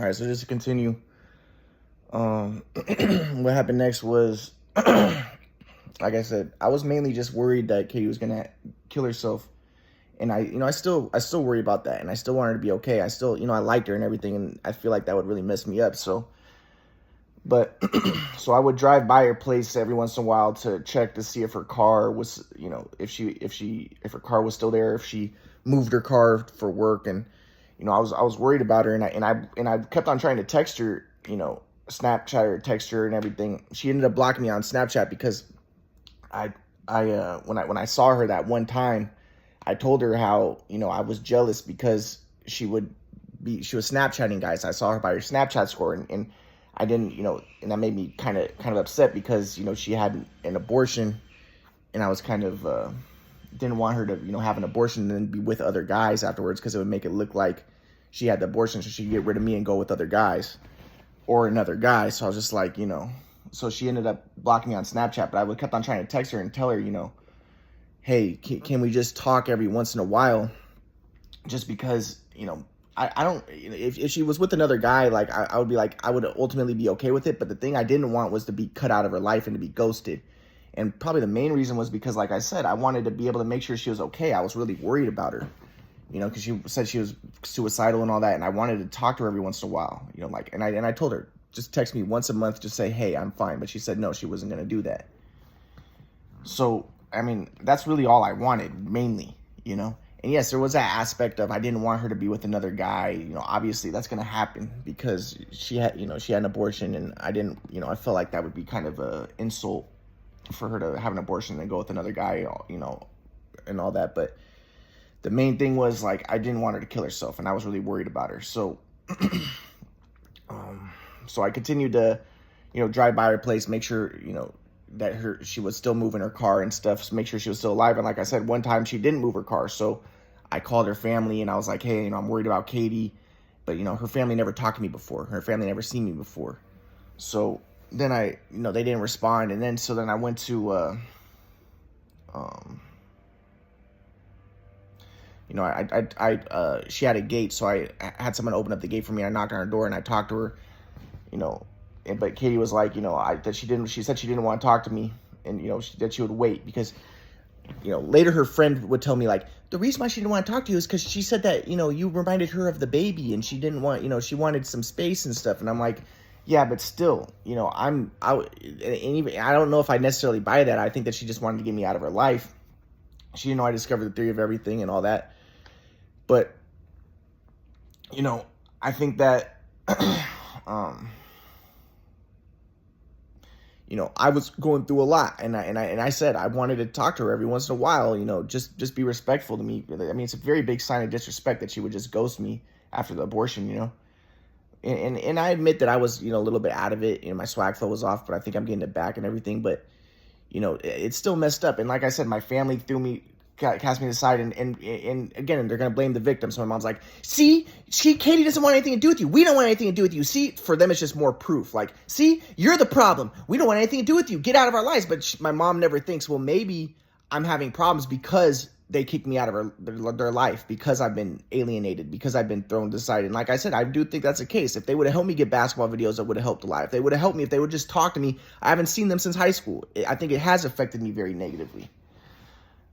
All right, so just to continue, what happened next was, like I said, I was mainly just worried that Katie was gonna kill herself, and I still worry about that, and I still want her to be okay. I still, I liked her and everything, and I feel like that would really mess me up. So, but so I would drive by her place every once in a while to check to see if her car was, if her car was still there, if she moved her car for work, and I was worried about her, and I kept on trying to text her, Snapchat or text her and everything. She ended up blocking me on Snapchat because when I saw her that one time, I told her how I was jealous because she was Snapchatting guys. I saw her by her Snapchat score, and I didn't, and that made me kind of upset because she had an abortion, and I was kind of didn't want her to have an abortion and then be with other guys afterwards, because it would make it look like she had the abortion so she could get rid of me and go with other guys or another guy. So I was just like, so she ended up blocking me on Snapchat, but I kept on trying to text her and tell her, hey, can we just talk every once in a while? Just because, I don't, if she was with another guy, like I would be like, I would ultimately be okay with it. But the thing I didn't want was to be cut out of her life and to be ghosted. And probably the main reason was because, like I said, I wanted to be able to make sure she was okay. I was really worried about her, because she said she was suicidal and all that. And I wanted to talk to her every once in a while, and I told her, just text me once a month, just say, hey, I'm fine. But she said no, she wasn't going to do that. So, I mean, that's really all I wanted, mainly, And yes, there was that aspect of I didn't want her to be with another guy. Obviously that's going to happen because she had an abortion, and I didn't, I felt like that would be kind of a insult for her to have an abortion and go with another guy, and all that. But the main thing was, like, I didn't want her to kill herself, and I was really worried about her. So, so I continued to, drive by her place, make sure, that she was still moving her car and stuff, so make sure she was still alive. And like I said, one time she didn't move her car, so I called her family and I was like, hey, I'm worried about Katie, but her family never talked to me before. Her family never seen me before. So then they didn't respond, and then I went to she had a gate, so I had someone open up the gate for me. I knocked on her door and I talked to her, but Katie was like, she said she didn't want to talk to me, and that she would wait because later her friend would tell me, like, the reason why she didn't want to talk to you is because she said that you reminded her of the baby, and she didn't want, she wanted some space and stuff. And I'm like, yeah, but still, and even I don't know if I necessarily buy that. I think that she just wanted to get me out of her life. She didn't know I discovered the theory of everything and all that. But I think that I was going through a lot, and I said I wanted to talk to her every once in a while, just be respectful to me. I mean, it's a very big sign of disrespect that she would just ghost me after the abortion, And I admit that I was, a little bit out of it. My swag flow was off, but I think I'm getting it back and everything. But, it's still messed up. And like I said, my family cast me aside, and again, they're going to blame the victim. So my mom's like, see, Katie doesn't want anything to do with you. We don't want anything to do with you. See, for them, it's just more proof. Like, see, you're the problem. We don't want anything to do with you. Get out of our lives. But my mom never thinks, well, maybe I'm having problems because they kicked me out of their life, because I've been alienated, because I've been thrown to the side. And like I said, I do think that's the case. If they would have helped me get basketball videos, that would have helped a lot. If they would have helped me, if they would just talk to me, I haven't seen them since high school. I think it has affected me very negatively.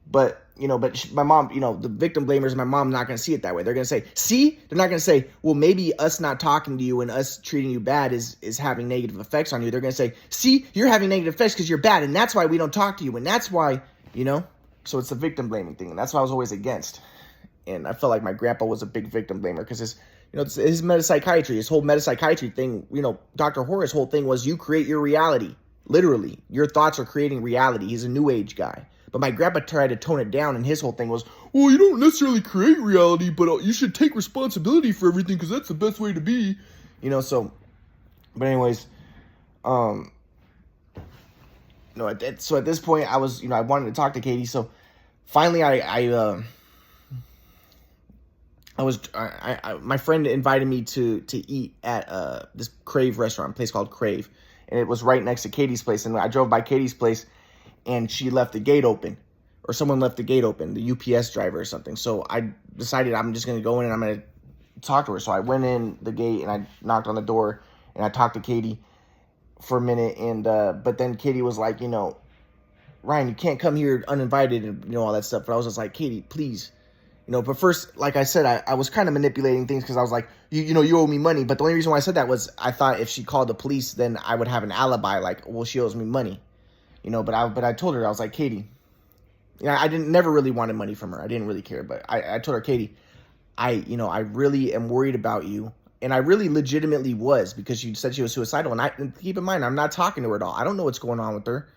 But, my mom, the victim blamers, my mom's not going to see it that way. They're going to say, see, they're not going to say, well, maybe us not talking to you and us treating you bad is having negative effects on you. They're going to say, see, you're having negative effects because you're bad, and that's why we don't talk to you, and that's why, So it's the victim blaming thing, and that's what I was always against. And I felt like my grandpa was a big victim blamer because his metapsychiatry, his whole metapsychiatry thing, Dr. Horace's whole thing was you create your reality. Literally, your thoughts are creating reality. He's a new age guy. But my grandpa tried to tone it down, and his whole thing was, well, you don't necessarily create reality, but you should take responsibility for everything because that's the best way to be. So, but anyways, so at this point, I was, I wanted to talk to Katie. So finally, my friend invited me to eat at this Crave restaurant, place called Crave, and it was right next to Katie's place. And I drove by Katie's place, and she left the gate open, or someone left the gate open, the UPS driver or something. So I decided I'm just gonna go in and I'm gonna talk to her. So I went in the gate and I knocked on the door and I talked to Katie for a minute. And but then Katie was like, you know, Ryan, you can't come here uninvited and, you know, all that stuff. But I was just like, Katie, please. You know, but first, like I said, I was kind of manipulating things because I was like, you know, you owe me money. But the only reason why I said that was I thought if she called the police, then I would have an alibi. Like, well, she owes me money. You know, but I told her, I was like, Katie, you know, I never really wanted money from her. I didn't really care. But I told her, Katie, I really am worried about you. And I really legitimately was, because she said she was suicidal. And keep in mind, I'm not talking to her at all. I don't know what's going on with her.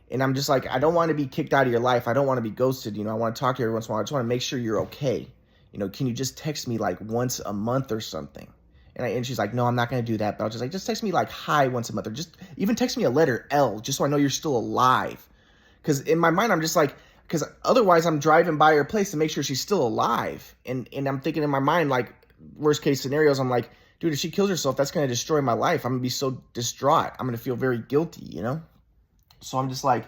And I'm just like, I don't want to be kicked out of your life. I don't want to be ghosted. You know, I want to talk to you every once in a while. I just want to make sure you're okay. You know, can you just text me like once a month or something? And she's like, no, I'm not going to do that. But I was just like, just text me like hi once a month, or just even text me a letter L, just so I know you're still alive. Because in my mind, I'm just like, because otherwise I'm driving by her place to make sure she's still alive. And I'm thinking in my mind, like, worst case scenarios, I'm like, dude, if she kills herself, that's going to destroy my life. I'm going to be so distraught. I'm going to feel very guilty, you know? So I'm just like,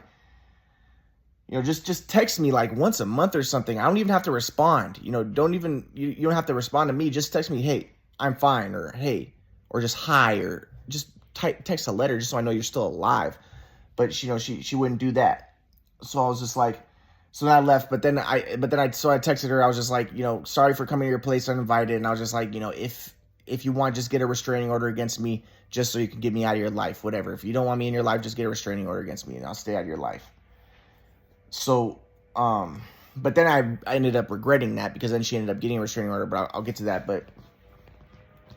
you know, just text me like once a month or something. I don't even have to respond. You know, you don't have to respond to me. Just text me, hey, I'm fine, or hey, or just hi, or just text a letter just so I know you're still alive. But you know, she wouldn't do that. So I was just like, so then I left. But then I texted her. I was just like, you know, sorry for coming to your place uninvited. And I was just like, you know, if you want, just get a restraining order against me, just so you can get me out of your life, whatever. If you don't want me in your life, just get a restraining order against me and I'll stay out of your life. So, but then I ended up regretting that, because then she ended up getting a restraining order, but I'll get to that. But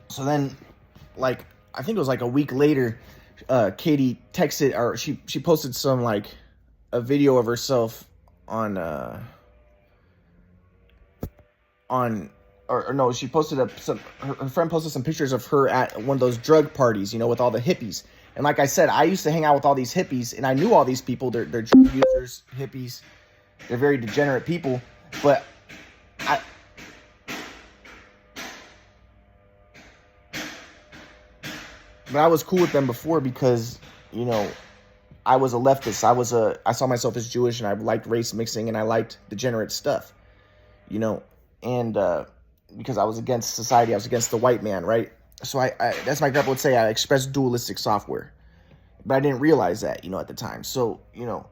so then, like, I think it was like a week later, Katie texted, or she posted some, like, a video of herself on no, she posted her friend posted some pictures of her at one of those drug parties, you know, with all the hippies. And like I said, I used to hang out with all these hippies, and I knew all these people. They're drug users, hippies. They're very degenerate people. But I was cool with them before, because, you know, I was a leftist. I saw myself as Jewish, and I liked race mixing, and I liked degenerate stuff, you know, and because I was against society, I was against the white man, right? So I that's my grandpa would say, I expressed dualistic software, but I didn't realize that, you know, at the time. So, you know,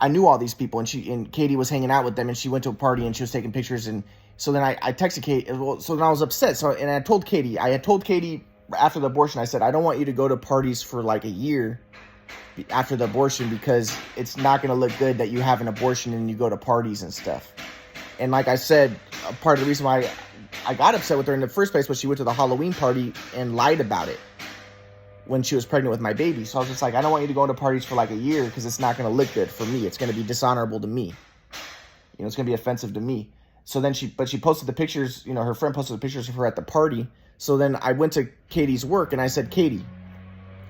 I knew all these people, and Katie was hanging out with them, and she went to a party and she was taking pictures. And so then I texted Katie. Well, so then I was upset. So, and I had told Katie after the abortion, I said, I don't want you to go to parties for like a year after the abortion, because it's not going to look good that you have an abortion and you go to parties and stuff. And like I said, part of the reason why I got upset with her in the first place was she went to the Halloween party and lied about it when she was pregnant with my baby. So I was just like, I don't want you to go to parties for like a year, because it's not going to look good for me. It's going to be dishonorable to me. You know, it's going to be offensive to me. So then she posted the pictures, you know, her friend posted the pictures of her at the party. So then I went to Katie's work and I said, Katie,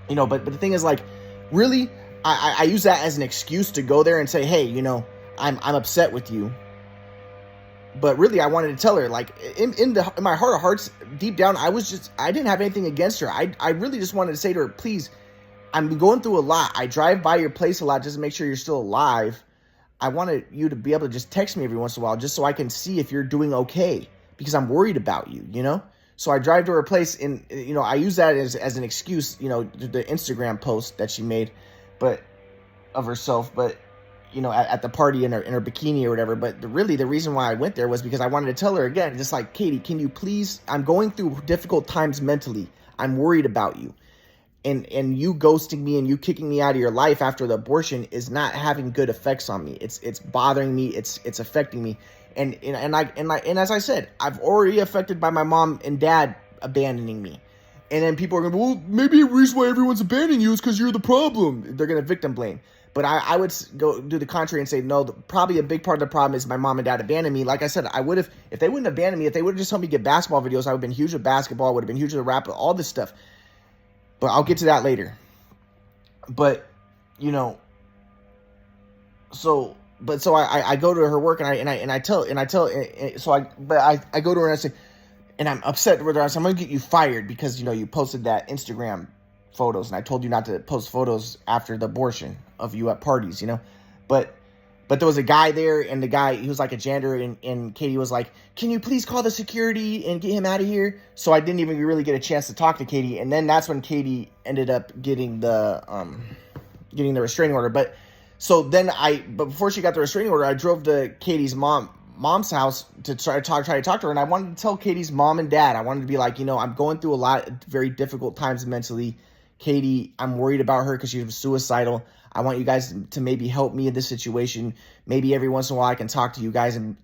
you know, but the thing is, like, really, I use that as an excuse to go there and say, hey, you know, I'm upset with you. But really, I wanted to tell her, like, in my heart of hearts, deep down, I didn't have anything against her. I really just wanted to say to her, please, I'm going through a lot. I drive by your place a lot just to make sure you're still alive. I wanted you to be able to just text me every once in a while, just so I can see if you're doing okay, because I'm worried about you, you know? So I drive to her place, and, you know, I use that as an excuse, you know, the Instagram post that she made, but of herself, but, you know, at the party in her bikini or whatever. But really, the reason why I went there was because I wanted to tell her again, just like, Katie, can you please, I'm going through difficult times mentally. I'm worried about you. And you ghosting me and you kicking me out of your life after the abortion is not having good effects on me. It's bothering me. It's affecting me. And as I said, I've already affected by my mom and dad abandoning me. And then people are going, well, maybe the reason why everyone's abandoning you is because you're the problem. They're going to victim blame. But I would go do the contrary and say, no, probably a big part of the problem is my mom and dad abandoned me. Like I said, I would have, if they wouldn't abandon me, if they would have just helped me get basketball videos, I would have been huge with basketball, I would have been huge with rap, all this stuff. But I'll get to that later. But, you know, so I go to her work and I go to her and I say, and I'm upset with her. I said, I'm going to get you fired because, you know, you posted that Instagram photos, and I told you not to post photos after the abortion of you at parties, you know. But But there was a guy there, and the guy, he was like a janitor, and Katie was like, can you please call the security and get him out of here? So I didn't even really get a chance to talk to Katie, and then that's when Katie ended up getting the restraining order. But before she got the restraining order, I drove to Katie's mom's house to try to talk to her, and I wanted to tell Katie's mom and dad, I wanted to be like, I'm going through a lot of very difficult times mentally. Katie, I'm worried about her because she was suicidal. I want you guys to maybe help me in this situation. Maybe every once in a while I can talk to you guys and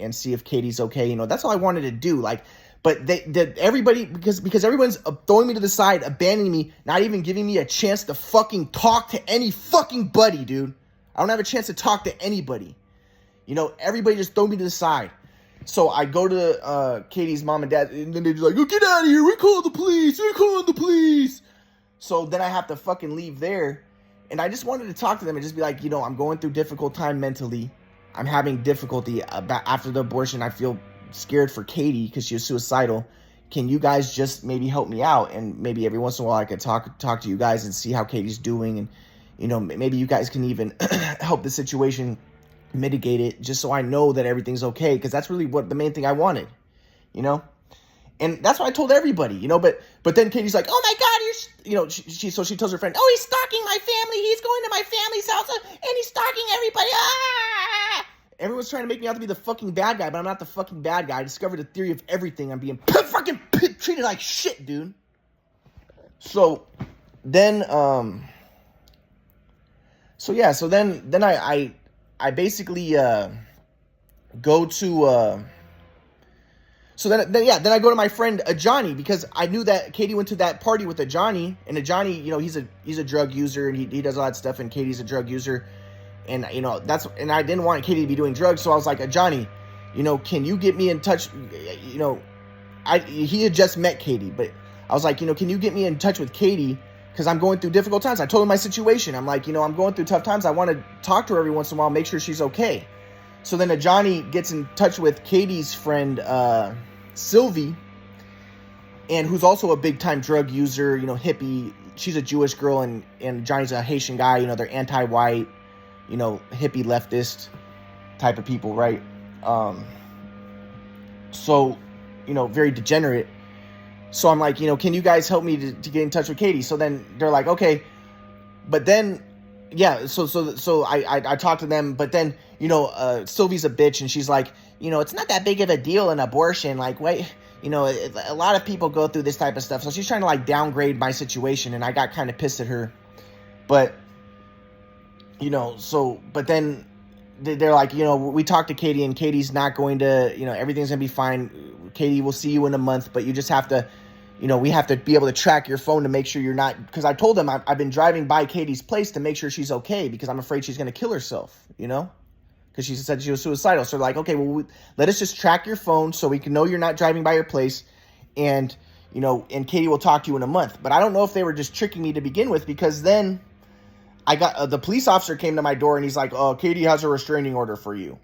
see if Katie's okay. That's all I wanted to do. But everybody, because everyone's throwing me to the side, abandoning me, not even giving me a chance to fucking talk to any fucking buddy, dude. I don't have a chance to talk to anybody. Everybody just throw me to the side. So I go to Katie's mom and dad, and then they're just like, oh, get out of here. We're calling the police. So then I have to fucking leave there. And I just wanted to talk to them and just be like, I'm going through difficult time mentally. I'm having difficulty after the abortion. I feel scared for Katie because she was suicidal. Can you guys just maybe help me out? And maybe every once in a while I could talk to you guys and see how Katie's doing. And, maybe you guys can even help the situation, mitigate it, just so I know that everything's okay. Because that's really the main thing I wanted, And that's what I told everybody, but then Katie's like, oh my God, so she tells her friend, oh, he's stalking my family. He's going to my family's house and he's stalking everybody. Ah! Everyone's trying to make me out to be the fucking bad guy, but I'm not the fucking bad guy. I discovered the theory of everything. I'm being fucking treated like shit, dude. So then, then I basically, go to, then I go to my friend Ajani, because I knew that Katie went to that party with Ajani, and Ajani, he's a drug user, and he does all that stuff, and Katie's a drug user, and and I didn't want Katie to be doing drugs, so I was like, Ajani, can you get me in touch? He had just met Katie, but I was like, can you get me in touch with Katie? Because I'm going through difficult times. I told him my situation. I'm like, I'm going through tough times. I want to talk to her every once in a while, make sure she's okay. So then Ajani gets in touch with Katie's friend, Sylvie, and who's also a big time drug user, hippie. She's a Jewish girl, and Johnny's a Haitian guy. They're anti-white, hippie leftist type of people, right? So, very degenerate. So I'm like, can you guys help me to get in touch with Katie? So then they're like, okay, but then, yeah. So I talked to them, but then, Sylvie's a bitch, and she's like, it's not that big of a deal, an abortion. Like, wait, a lot of people go through this type of stuff. So she's trying to downgrade my situation, and I got kind of pissed at her. But, but then they're like, we talked to Katie, and Katie's not going to, everything's going to be fine. Katie, will see you in a month, but you just have to, we have to be able to track your phone to make sure you're not, because I told them I've been driving by Katie's place to make sure she's okay, because I'm afraid she's going to kill herself, because she said she was suicidal. So they're like, okay, well, let us just track your phone so we can know you're not driving by your place, and, and Katie will talk to you in a month. But I don't know if they were just tricking me to begin with, because then I got, the police officer came to my door, and he's like, oh, Katie has a restraining order for you.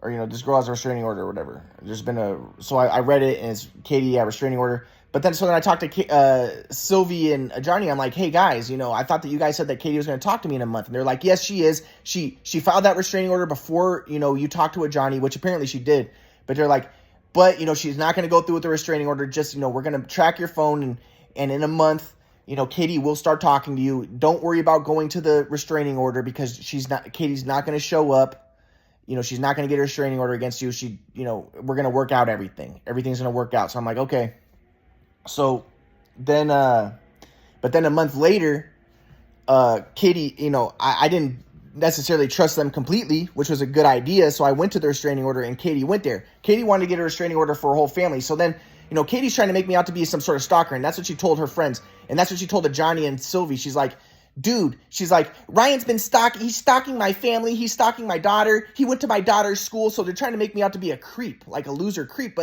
Or, this girl has a restraining order or whatever. There's been so I read it, and it's Katie, a restraining order. But then, so then I talked to Sylvie and Johnny. I'm like, hey guys, I thought that you guys said that Katie was going to talk to me in a month. And they're like, yes, she is. She filed that restraining order before, you talked to Johnny, which apparently she did. But they're like, but, she's not going to go through with the restraining order. Just, we're going to track your phone, and in a month, Katie will start talking to you. Don't worry about going to the restraining order, because Katie's not going to show up. She's not going to get a restraining order against you. We're going to work out everything. Everything's going to work out. So I'm like, okay. So then, but then a month later, Katie, I didn't necessarily trust them completely, which was a good idea. So I went to the restraining order, and Katie went there. Katie wanted to get a restraining order for her whole family. So then, Katie's trying to make me out to be some sort of stalker. And that's what she told her friends. And that's what she told to Johnny and Sylvie. She's like, dude, she's like, Ryan's been he's stalking my family. He's stalking my daughter. He went to my daughter's school. So they're trying to make me out to be a creep, like a loser creep.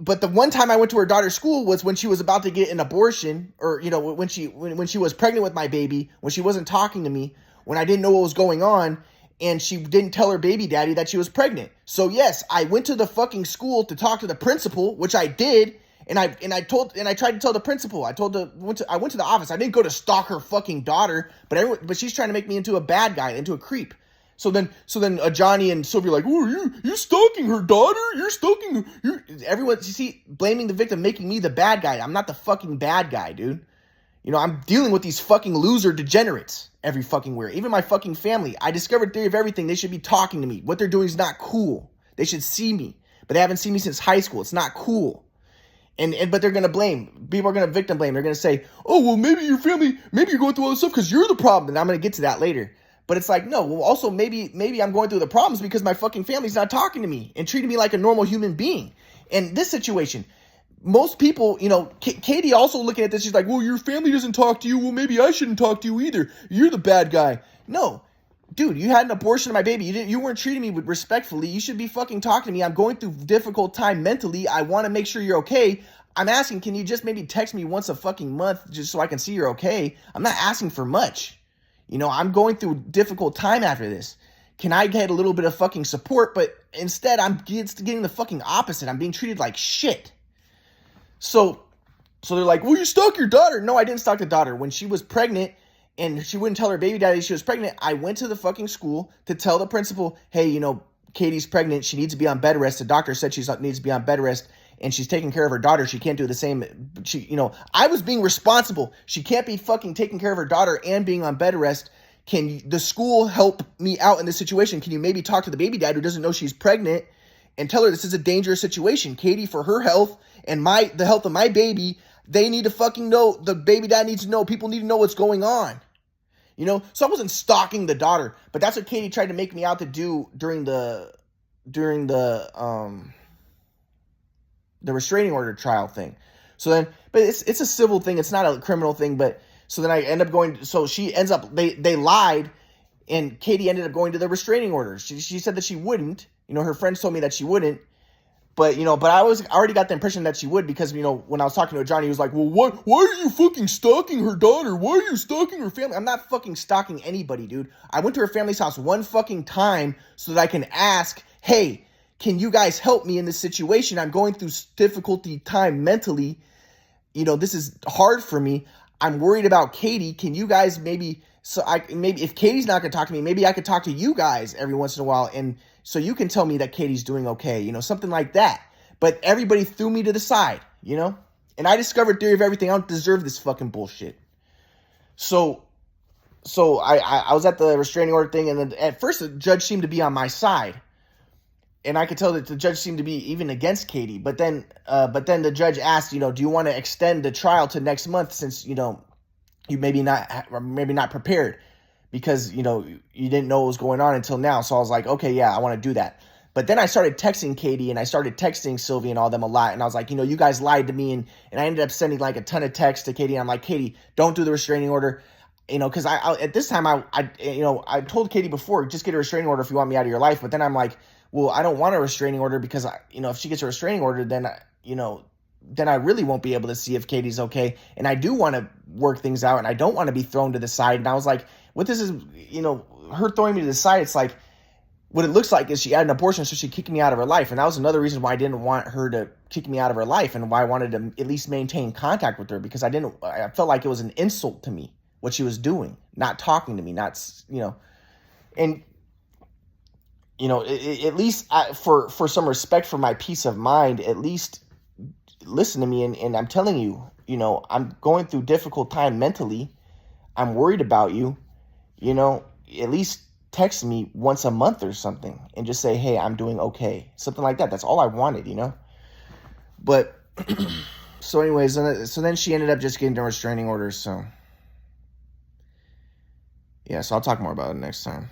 But the one time I went to her daughter's school was when she was about to get an abortion, or, when she was pregnant with my baby, when she wasn't talking to me, when I didn't know what was going on, and she didn't tell her baby daddy that she was pregnant. So yes, I went to the fucking school to talk to the principal, which I did. And I tried to tell the principal. I went to the office. I didn't go to stalk her fucking daughter, but she's trying to make me into a bad guy, into a creep. So then Johnny and Sylvia are like, oh, you stalking her daughter? You're stalking her. Everyone, you see, blaming the victim, making me the bad guy. I'm not the fucking bad guy, dude. You know, I'm dealing with these fucking loser degenerates every fucking where. Even my fucking family. I discovered Theory of Everything. They should be talking to me. What they're doing is not cool. They should see me. But they haven't seen me since high school. It's not cool. But they're going to blame. People are going to victim blame. They're going to say, oh, well, maybe your family, maybe you're going through all this stuff because you're the problem. And I'm going to get to that later. But it's like, no, well, also maybe I'm going through the problems because my fucking family's not talking to me and treating me like a normal human being. In this situation, most people, you know, Katie also looking at this, she's like, well, your family doesn't talk to you. Well, maybe I shouldn't talk to you either. You're the bad guy. No, dude, you had an abortion of my baby. You weren't treating me respectfully. You should be fucking talking to me. I'm going through a difficult time mentally. I want to make sure you're okay. I'm asking, can you just maybe text me once a fucking month just so I can see you're okay? I'm not asking for much. You know, I'm going through a difficult time after this. Can I get a little bit of fucking support? But instead, I'm getting the fucking opposite. I'm being treated like shit. So they're like, well, you stalked your daughter. No, I didn't stalk the daughter. When she was pregnant and she wouldn't tell her baby daddy she was pregnant, I went to the fucking school to tell the principal, hey, you know, Katie's pregnant. She needs to be on bed rest. The doctor said she needs to be on bed rest. And she's taking care of her daughter. She can't do the same. I was being responsible. She can't be fucking taking care of her daughter and being on bed rest. Can the school help me out in this situation? Can you maybe talk to the baby dad who doesn't know she's pregnant and tell her this is a dangerous situation? Katie, for her health and the health of my baby, they need to fucking know. The baby dad needs to know. People need to know what's going on. You know, so I wasn't stalking the daughter, but that's what Katie tried to make me out to do during the restraining order trial thing. So then, but it's a civil thing. It's not a criminal thing. But so then I end up going, so she ends up, they lied and Katie ended up going to the restraining order. She said that she wouldn't, you know, her friends told me that she wouldn't, but I already got the impression that she would because, you know, when I was talking to Johnny, he was like, well, why are you fucking stalking her daughter? Why are you stalking her family? I'm not fucking stalking anybody, dude. I went to her family's house one fucking time so that I can ask, hey, can you guys help me in this situation? I'm going through difficulty time mentally. You know, this is hard for me. I'm worried about Katie. Can you guys maybe if Katie's not going to talk to me, maybe I could talk to you guys every once in a while. And so you can tell me that Katie's doing okay, you know, something like that. But everybody threw me to the side, you know, and I discovered Theory of Everything. I don't deserve this fucking bullshit. So I was at the restraining order thing. And then at first the judge seemed to be on my side. And I could tell that the judge seemed to be even against Katie. But then the judge asked, you know, do you want to extend the trial to next month since, you know, you maybe not prepared because, you know, you didn't know what was going on until now. So I was like, okay, yeah, I want to do that. But then I started texting Katie and I started texting Sylvia and all them a lot. And I was like, you know, you guys lied to me. And I ended up sending like a ton of texts to Katie. And I'm like, Katie, don't do the restraining order. You know, because I at this time, I told Katie before, just get a restraining order if you want me out of your life. But then I'm like, well, I don't want a restraining order because, if she gets a restraining order, then, then I really won't be able to see if Katie's okay. And I do want to work things out and I don't want to be thrown to the side. And I was like, what this is, you know, her throwing me to the side, it's like, what it looks like is she had an abortion, so she kicked me out of her life. And that was another reason why I didn't want her to kick me out of her life and why I wanted to at least maintain contact with her because I felt like it was an insult to me, what she was doing, not talking to me, not, you know, and, you know, at least for some respect for my peace of mind, at least listen to me. And I'm telling you, you know, I'm going through difficult time mentally. I'm worried about you, you know, at least text me once a month or something and just say, hey, I'm doing okay. Something like that. That's all I wanted, you know, but so anyways, so then she ended up just getting a restraining order. So yeah, so I'll talk more about it next time.